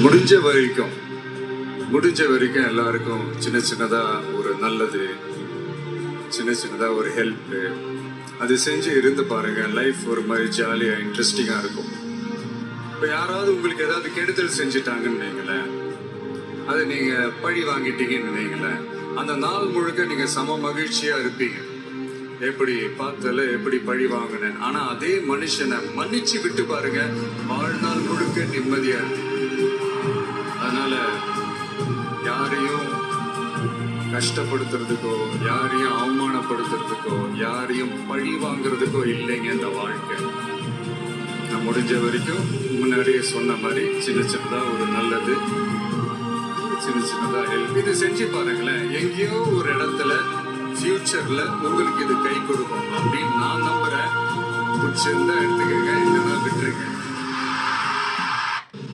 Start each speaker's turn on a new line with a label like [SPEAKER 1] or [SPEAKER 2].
[SPEAKER 1] முடிஞ்ச வரைக்கும் எல்லாருக்கும் சின்ன சின்னதா ஒரு நல்லது, சின்ன சின்னதா ஒரு ஹெல்ப், அது செஞ்சு இருந்து பாருங்க. லைஃப் ஒரு மாதிரி ஜாலியா இன்ட்ரெஸ்டிங்கா இருக்கும். இப்போ யாராவது உங்களுக்கு ஏதாவது கெடுதல் செஞ்சுட்டாங்கன்னு வைங்களேன், அதை நீங்க பழி வாங்கிட்டீங்கன்னு வைங்களேன், அந்த நாள் முழுக்க நீங்க சம மகிழ்ச்சியா இருப்பீங்க. எப்படி பார்த்தால எப்படி பழி வாங்கினேன். ஆனா அதே மனுஷனை மன்னிச்சு விட்டு பாருங்க, வாழ்நாள் முழுக்க நிம்மதியா இருக்கு. அதனால யாரையும் கஷ்டப்படுத்துறதுக்கோ, யாரையும் அவமானப்படுத்துறதுக்கோ, யாரையும் பழி வாங்குறதுக்கோ இல்லைங்க இந்த வாழ்க்கை. நான் முடிஞ்ச வரைக்கும் முன்னாடியே சொன்ன மாதிரி சின்ன சின்னதா ஒரு நல்லது, சின்ன சின்னதா ஹெல்ப், இது செஞ்சு பாருங்களேன். எங்கேயோ ஒரு இடத்துல ஃபியூச்சர்ல உங்களுக்கு இது கை கொடுக்கும் அப்படின்னு நான் நம்புறேன். பிடிச்சிருந்தா எடுத்துக்கங்க, இல்லைன்னா விட்டுருங்க.